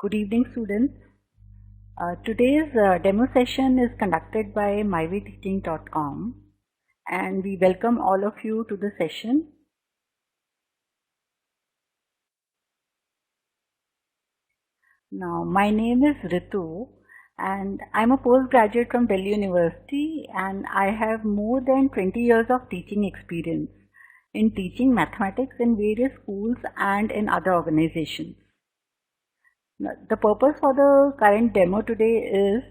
Good evening, students. Today's demo session is conducted by mywayteaching.com, and we welcome all of you to the session. Now, my name is Ritu, and I'm a postgraduate from Delhi University, and I have more than 20 years of teaching experience in teaching mathematics in various schools and in other organizations. The purpose for the current demo today is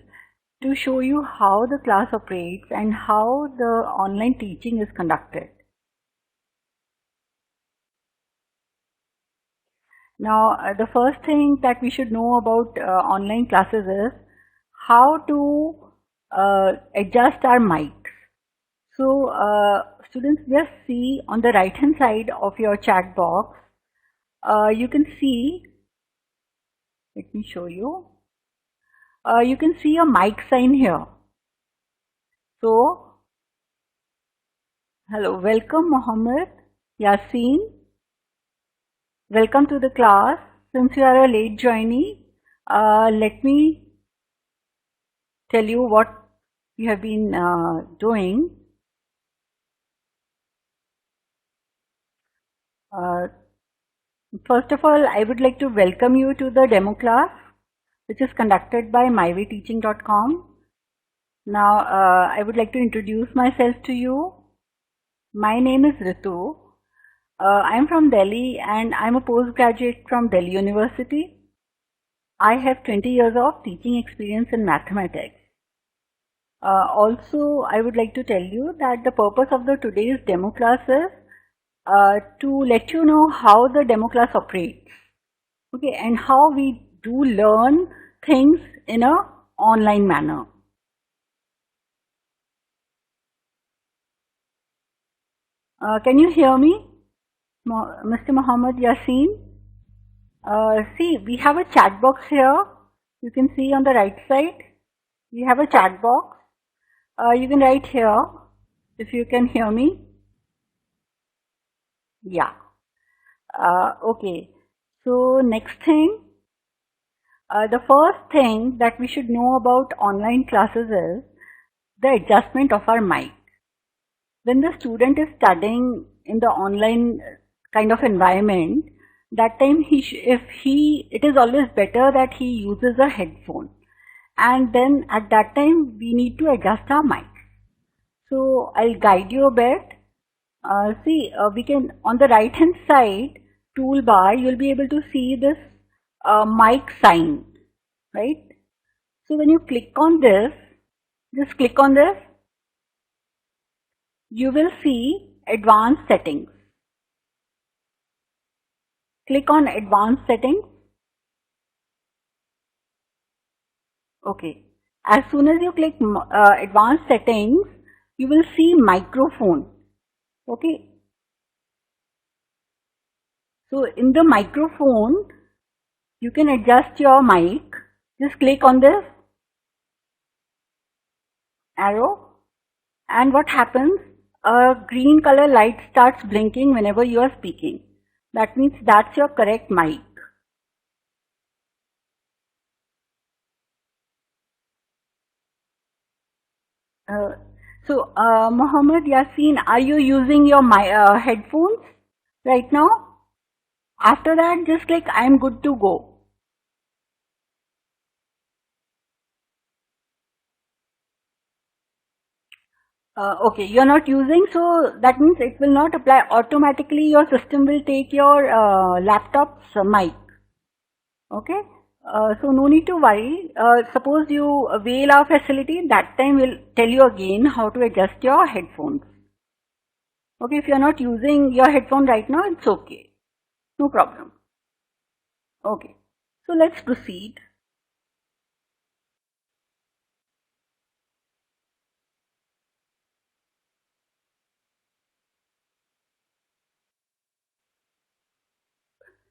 to show you how the class operates and how the online teaching is conducted. Now, the first thing that we should know about online classes is how to adjust our mics. So, students, just see on the right hand side of your chat box, you can see. Let me show you. You can see a mic sign here. So, hello, welcome Mohammed, Yasin. Welcome to the class. Since you are a late joinee, let me tell you what you have been doing. First of all, I would like to welcome you to the demo class, which is conducted by mywayteaching.com. Now, I would like to introduce myself to you. My name is Ritu. I am from Delhi and I am a postgraduate from Delhi University. I have 20 years of teaching experience in mathematics. Also, I would like to tell you that the purpose of today's demo class is to let you know how the demo class operates, okay, and how we do learn things in an online manner. Can you hear me, Mr. Muhammad Yasin? See, we have a chat box here. You can see on the right side, we have a chat box. You can write here if you can hear me. Yeah. Okay. So next thing, the first thing that we should know about online classes is the adjustment of our mic. When the student is studying in the online kind of environment, that time it is always better that he uses a headphone, and then at that time we need to adjust our mic. So I'll guide you a bit. We can, on the right hand side toolbar, you'll be able to see this mic sign, right? So when you click on this, just click on this, you will see advanced settings. Click on advanced settings. Okay. As soon as you click advanced settings, you will see microphone. Okay. So in the microphone, you can adjust your mic. Just click on this arrow, and what happens? A green color light starts blinking whenever you are speaking. That means that's your correct mic. So, Mohammed Yasin, are you using your headphones right now? After that, just click I am good to go. Okay, you are not using, so that means it will not apply automatically. Your system will take your laptop's mic. Okay. So no need to worry. Suppose you avail our facility, that time we'll tell you again how to adjust your headphones. Okay, if you're not using your headphone right now, it's okay. No problem. Okay, so let's proceed.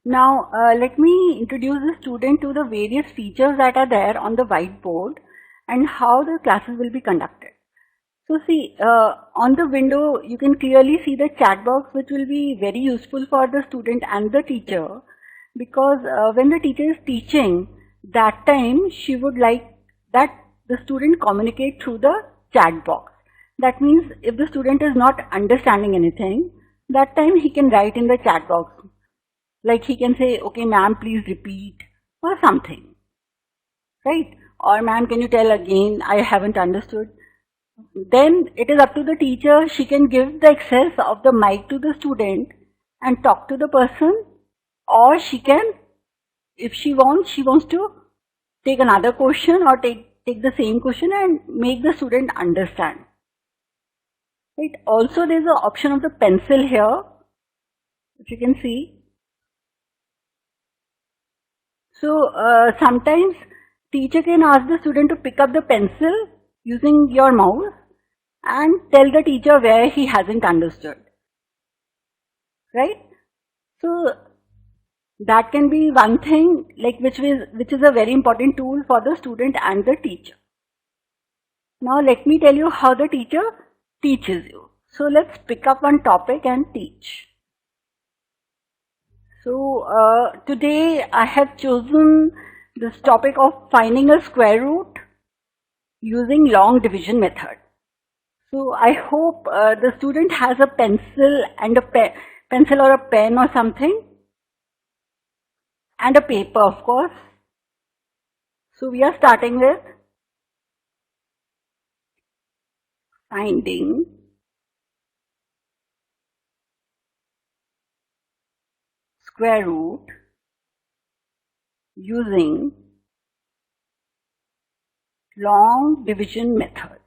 Now, let me introduce the student to the various features that are there on the whiteboard and how the classes will be conducted. So see, on the window, you can clearly see the chat box, which will be very useful for the student and the teacher, because when the teacher is teaching, that time she would like that the student communicate through the chat box. That means if the student is not understanding anything, that time he can write in the chat box. Like he can say, okay ma'am, please repeat or something. Right? Or ma'am, can you tell again? I haven't understood. Then it is up to the teacher. She can give the access of the mic to the student and talk to the person, or she can, if she wants to take another question or take the same question and make the student understand. Right? Also there is an option of the pencil here, if you can see. So sometimes teacher can ask the student to pick up the pencil using your mouse and tell the teacher where he hasn't understood. Right? So that can be one thing like which is a very important tool for the student and the teacher. Now let me tell you how the teacher teaches you. So let's pick up one topic and teach. So today I have chosen this topic of finding a square root using long division method. So I hope the student has a pencil and pencil or a pen or something, and a paper, of course. So we are starting with finding square root using long division method.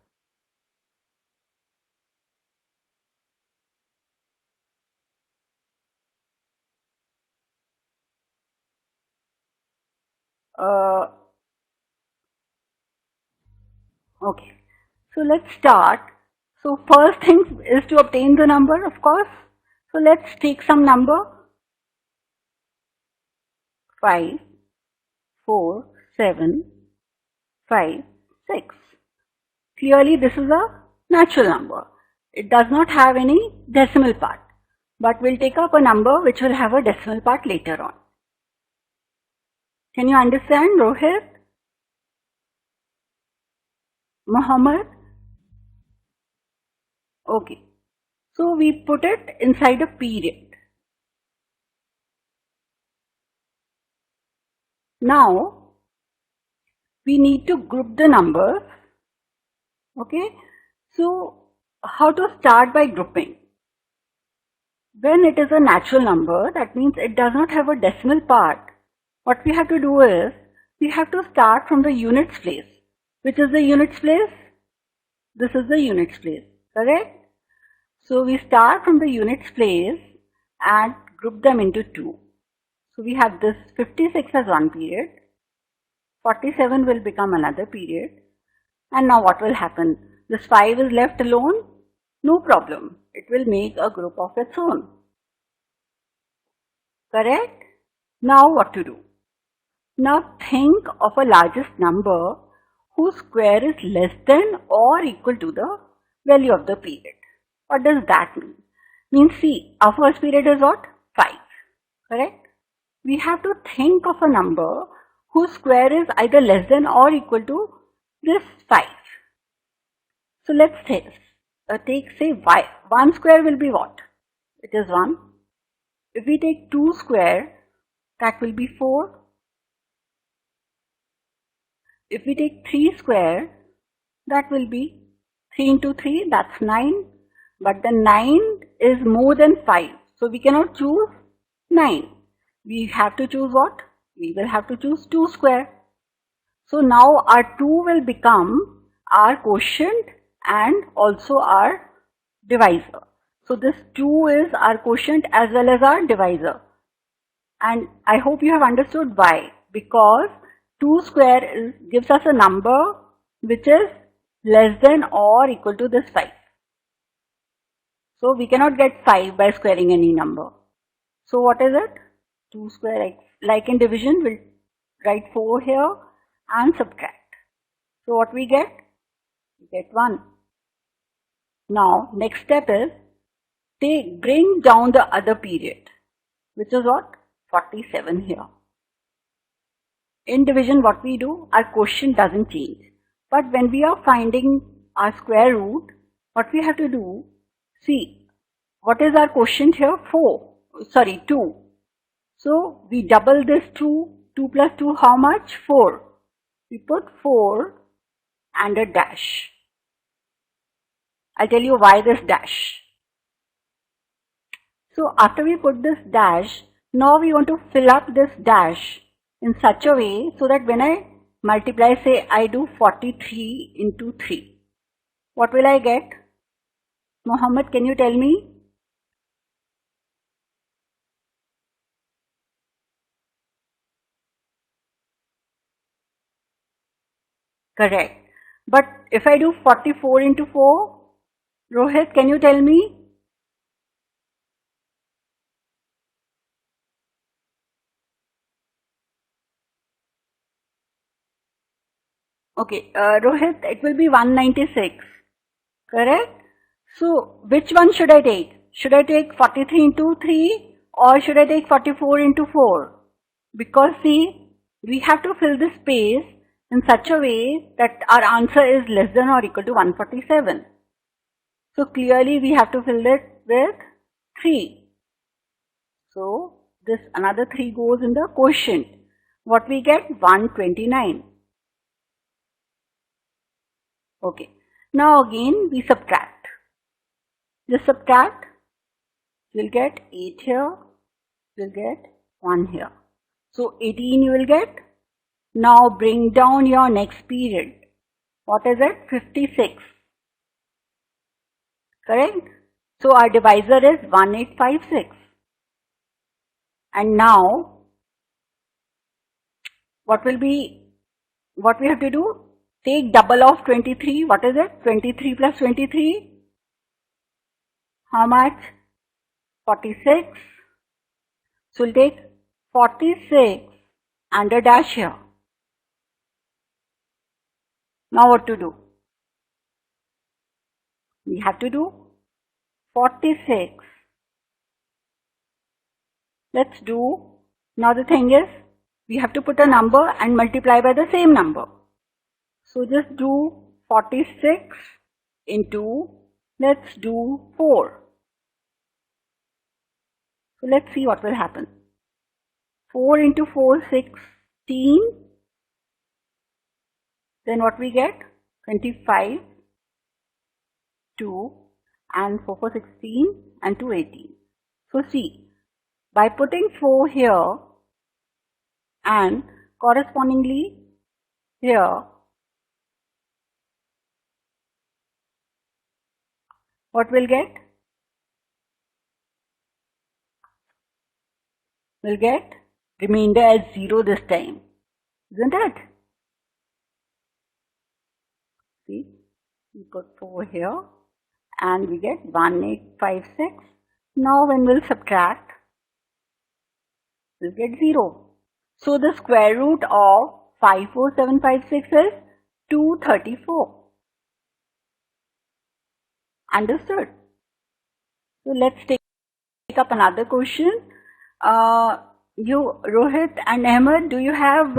Okay, so let's start. So first thing is to obtain the number, of course. So let's take some number 5, 4, 7, 5, 6. Clearly this is a natural number. It does not have any decimal part. But we'll take up a number which will have a decimal part later on. Can you understand, Rohit? Muhammad? Okay. So we put it inside a period. Now we need to group the numbers. Okay. So how to start by grouping? When it is a natural number, that means it does not have a decimal part. What we have to do is, we have to start from the units place. Which is the units place? This is the units place, correct? So we start from the units place and group them into two. So we have this 56 as one period, 47 will become another period, and now what will happen? This 5 is left alone? No problem, it will make a group of its own. Correct? Now what to do? Now think of a largest number whose square is less than or equal to the value of the period. What does that mean? Means see, our first period is what? 5. Correct? We have to think of a number whose square is either less than or equal to this 5. So let's take say 1 square will be what? It is 1. If we take 2 square, that will be 4. If we take 3 square, that will be 3 into 3, that's 9. But the 9 is more than 5. So we cannot choose 9. We have to choose what? We will have to choose 2 square. So now our 2 will become our quotient and also our divisor. So this 2 is our quotient as well as our divisor. And I hope you have understood why. Because 2 square gives us a number which is less than or equal to this 5. So we cannot get 5 by squaring any number. So what is it? 2 square x. Like in division, we'll write 4 here and subtract. So what we get? We get 1. Now next step is bring down the other period, which is what? 47 here. in division what we do, our quotient doesn't change. But when we are finding our square root, what we have to do, see, what is our quotient here? 2. So we double this 2. 2 plus 2, how much? 4. We put 4 and a dash. I'll tell you why this dash. So after we put this dash, now we want to fill up this dash in such a way so that when I multiply, say I do 43 into 3. What will I get? Mohammed, can you tell me? Correct. But if I do 44 into 4, Rohit, can you tell me? Okay, Rohit, it will be 196. Correct? So, which one should I take? Should I take 43 into 3 or should I take 44 into 4? Because see, we have to fill this space in such a way that our answer is less than or equal to 147. So, clearly we have to fill it with 3. So, this another 3 goes in the quotient. What we get? 129. Okay. Now again we subtract. Just subtract. You'll get 8 here. You'll get 1 here. So 18 you will get. Now bring down your next period. What is it? 56. Correct? So our divisor is 1856. And now what we have to do? Take double of 23. What is it? 23 plus 23. How much? 46. So we'll take 46 and a dash here. Now what to do? We have to do 46. Let's do. Now the thing is, we have to put a number and multiply by the same number. So just do 46 into, let's do 4. So let's see what will happen. 4 into 4, 16. Then what we get? 25, 2 and 4 for 16 and 2, 18. So see, by putting 4 here and correspondingly here, what we'll get? We'll get remainder as 0 this time, isn't it? See, we put 4 here and we get 1856. Now when we'll subtract, we'll get 0. So the square root of 54756 is 234. Understood? So let's take up another question. You, Rohit and Ahmed, do you have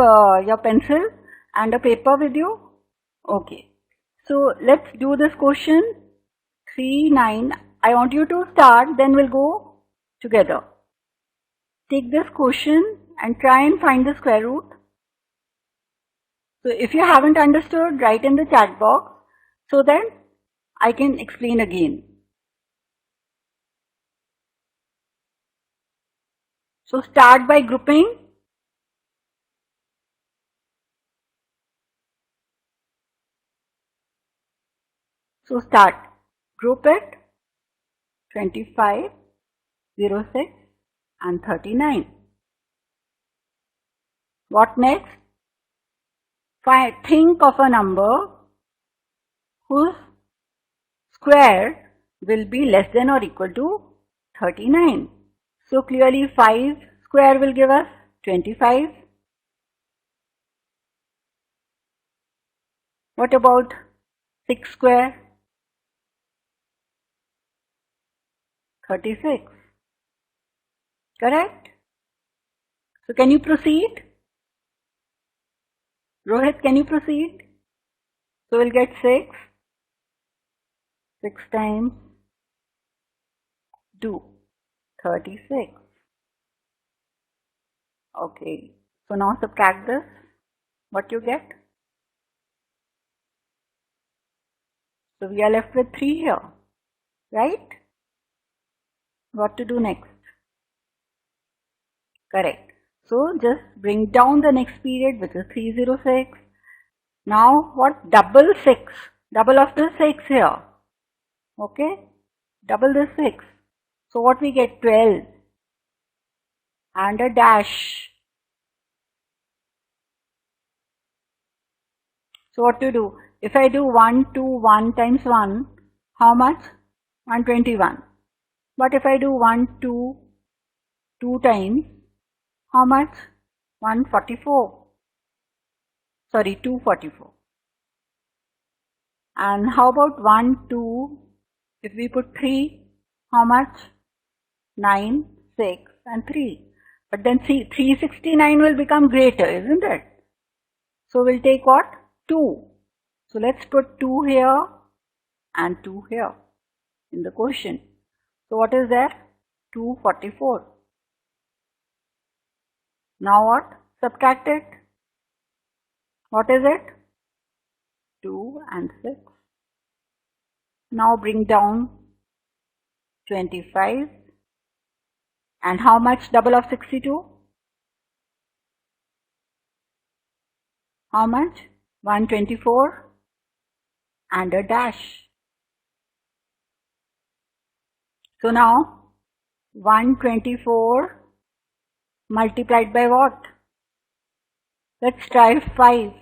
your pencil and a paper with you? Okay. So let's do this question. 3, 9. I want you to start, then we'll go together. Take this question and try and find the square root. So if you haven't understood, write in the chat box so that I can explain again. So start by grouping. So start. Group it. 25, 06 and 39. What next? Think of a number whose square will be less than or equal to 39. So clearly 5 square will give us 25. What about 6 square? 36. Correct? So can you proceed? Rohit, can you proceed? So we'll get 6. 6 times 2, 36. Okay. So now subtract this. What you get? So we are left with 3 here, right? What to do next? Correct. So just bring down the next period, which is 306. Now what? Double 6. Double of the 6 here. Okay? Double the 6. So what we get? 12. And a dash. So what to do? If I do 1, 2, 1 times 1, how much? 121. But if I do 1, 2, 2 times, how much? 144. Sorry, 244. And how about 1, 2, if we put 3, how much? 9, 6 and 3. But then see, 369 will become greater, isn't it? So we'll take what? 2. So let's put 2 here and 2 here in the quotient. So what is there? 244. Now what? Subtract it. What is it? 2 and 6. Now bring down 25. And how much double of 62? How much? 124 and a dash. So now 124 multiplied by what? Let's try 5.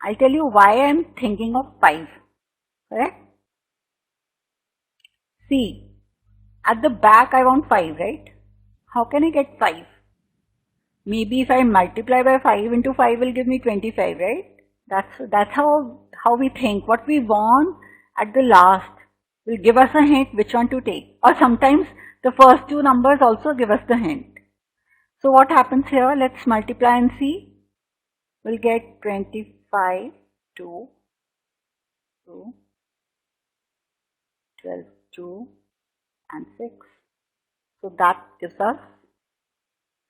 I'll tell you why I am thinking of 5. Correct? See, at the back I want 5, right? How can I get 5? Maybe if I multiply by 5 into 5 will give me 25, right? That's how we think. What we want at the last will give us a hint which one to take. Or sometimes the first 2 numbers also give us the hint. So what happens here? Let's multiply and see. We'll get 25, 2, 2, 12, 2 and 6. So that gives us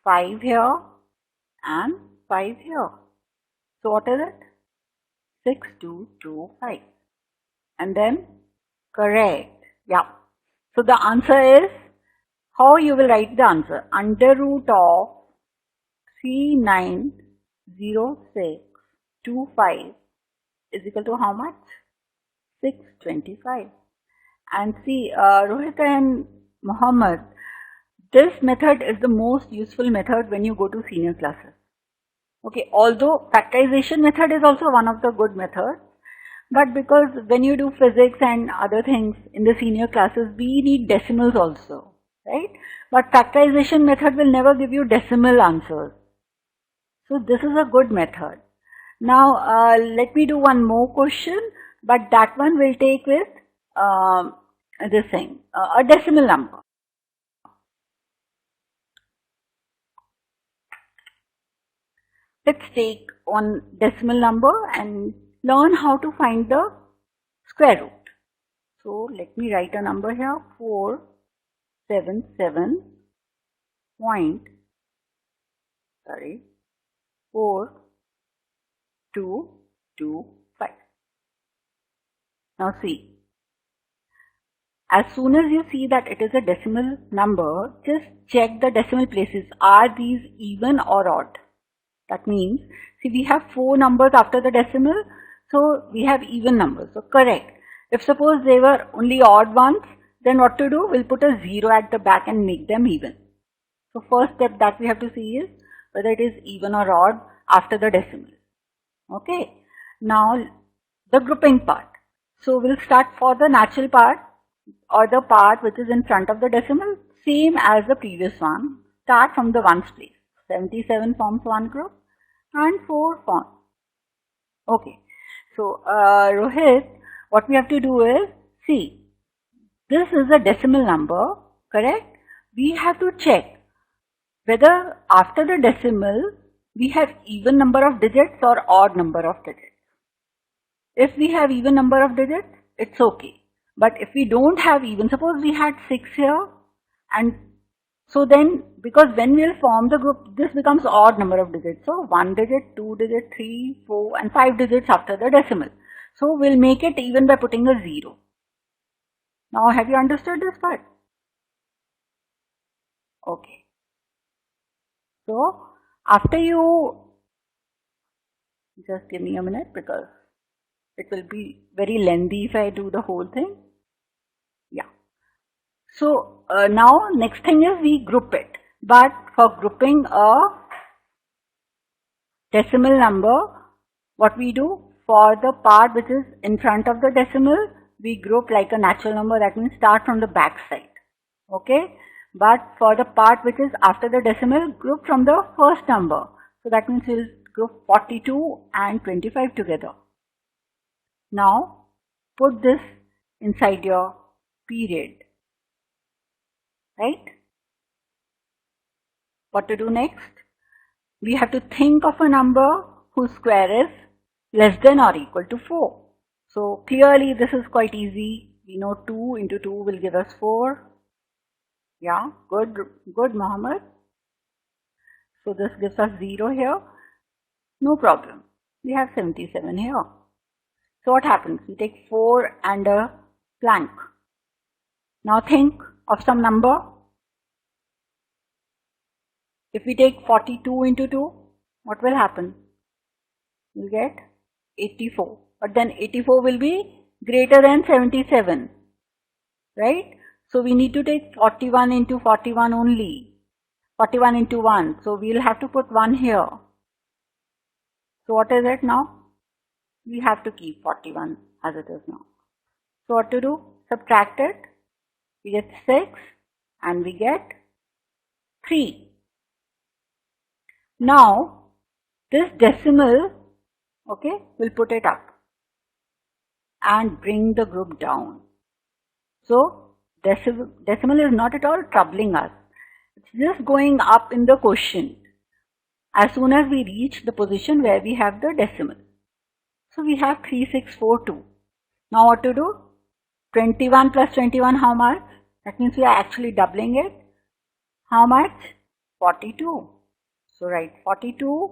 5 here and 5 here. So what is it? 6225. And then correct. Yeah. So the answer is, how you will write the answer? Under root of 390625 is equal to how much? 625. And see, Rohit and Mohammed, this method is the most useful method when you go to senior classes. Okay, although factorization method is also one of the good methods, but because when you do physics and other things in the senior classes, we need decimals also, right? But factorization method will never give you decimal answers. So this is a good method. Now let me do one more question, but that one will take with this thing, a decimal number. Let's take one decimal number and learn how to find the square root. So let me write a number here, 4225. Now see, as soon as you see that it is a decimal number, just check the decimal places. Are these even or odd? That means, see, we have 4 numbers after the decimal, so we have even numbers. So correct. If suppose they were only odd ones, then what to do? We'll put a 0 at the back and make them even. So first step that we have to see is whether it is even or odd after the decimal. Okay. Now the grouping part. So we'll start for the natural part, or the part which is in front of the decimal, same as the previous one. Start from the ones place. 77 forms one group and 4 form. Okay. So Rohit, what we have to do is, see, this is a decimal number, correct? We have to check whether after the decimal we have even number of digits or odd number of digits. If we have even number of digits, it's okay. But if we don't have even, suppose we had 6 here, and so then, because when we'll form the group, this becomes odd number of digits. So 1 digit, 2 digit, 3, 4 and 5 digits after the decimal. So we'll make it even by putting a 0. Now have you understood this part? Okay. So after you, just give me a minute because it will be very lengthy if I do the whole thing. Yeah. So now next thing is we group it. But for grouping a decimal number, what we do, for the part which is in front of the decimal, we group like a natural number, that means start from the back side. Okay. But for the part which is after the decimal, group from the first number. So that means we'll group 42 and 25 together. Now put this inside your period. Right? What to do next? We have to think of a number whose square is less than or equal to 4. So clearly this is quite easy. We know 2 into 2 will give us 4. Yeah, good Mohammed. So this gives us 0 here. No problem. We have 77 here. So what happens? We take 4 and a blank. Now think of some number. If we take 42 into 2, what will happen? We'll get 84. But then 84 will be greater than 77. Right? So we need to take 41 into 41 only. 41 into 1. So we'll have to put 1 here. So what is it now? We have to keep 41 as it is now. So what to do? Subtract it. We get 6 and we get 3. Now this decimal, okay, we'll put it up and bring the group down. So decimal is not at all troubling us. It's just going up in the quotient as soon as we reach the position where we have the decimal. So we have 3642. Now what to do? 21 plus 21, how much? That means we are actually doubling it. How much? 42. So write 42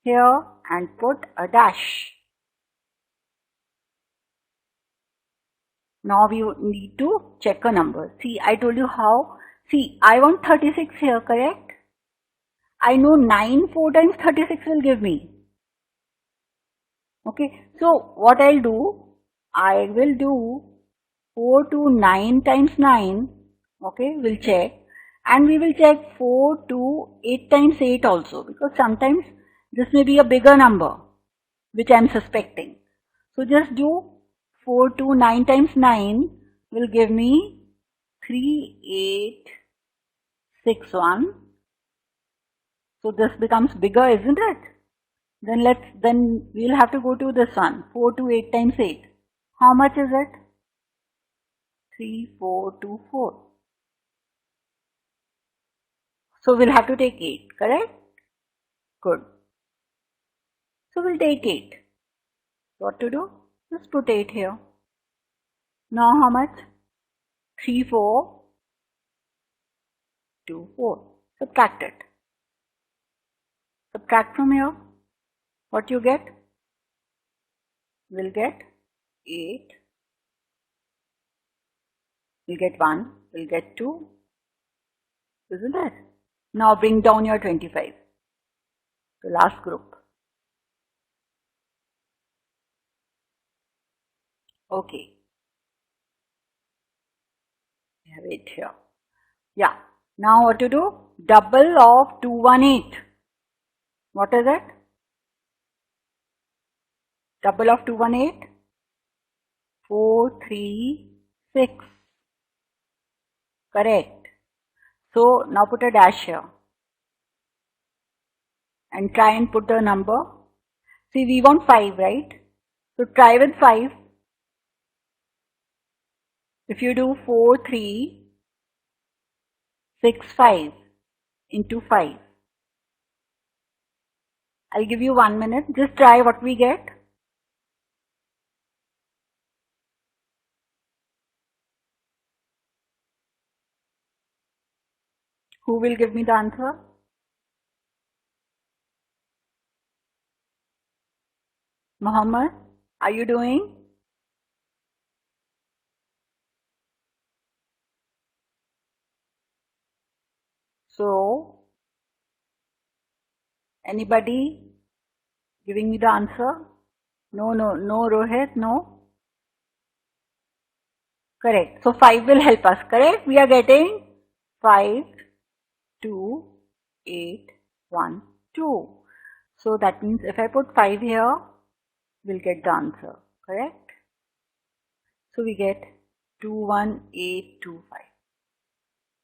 here and put a dash. Now we need to check a number. See, I told you how. See, I want 36 here, correct? I know 9 4 times 36 will give me. Okay, so what I'll do, I will do 4 to 9 times 9. Okay, we'll check. And we will check 4 to 8 times 8 also, because sometimes this may be a bigger number which I am suspecting. So just do 4 to 9 times 9 will give me 3861. So this becomes bigger, isn't it? Then we'll have to go to this one. 4 to 8 times 8. How much is it? 3424. So we'll have to take 8, correct? Good. So we'll take 8. What to do? Just put 8 here. Now how much? 3424. Subtract it. Subtract from here. What you get? We'll get 8. We'll get 1. We'll get 2. Isn't it? Now bring down your 25. The last group. Okay. We have 8 here. Yeah. Now what to do? Double of 218. What is it? Double of 218? 436. Correct. So now put a dash here. And try and put the number. See, we want 5, right? So try with 5. If you do 4365 into 5. I'll give you 1 minute. Just try what we get. Who will give me the answer? Mohammed, are you doing? So, anybody giving me the answer? No, Rohit, no. Correct. So 5 will help us, correct? We are getting 5, 2, 8, 1, 2. So that means if I put 5 here, we'll get the answer, correct? So we get 21825,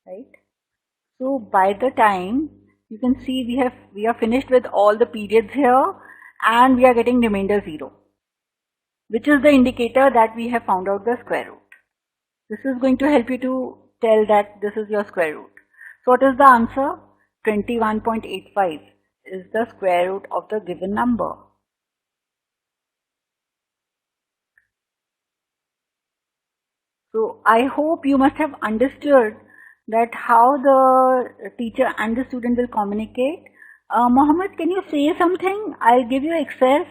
right? So by the time you can see we are finished with all the periods here and we are getting remainder 0, which is the indicator that we have found out the square root. This is going to help you to tell that this is your square root. So what is the answer? 21.85 is the square root of the given number. So I hope you must have understood that how the teacher and the student will communicate. Mohammed, can you say something? I'll give you access.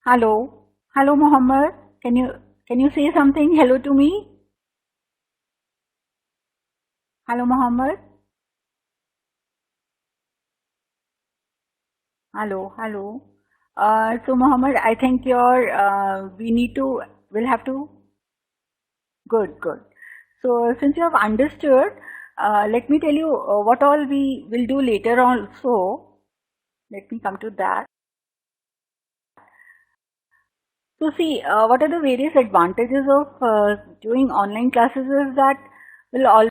Hello, Mohammed. Can you say something? Hello to me. Hello, Mohammed. Hello. So Mohammed, I think we'll have to. Good. So since you have understood, let me tell you what all we will do later on also. Let me come to that. So see, what are the various advantages of doing online classes is that will always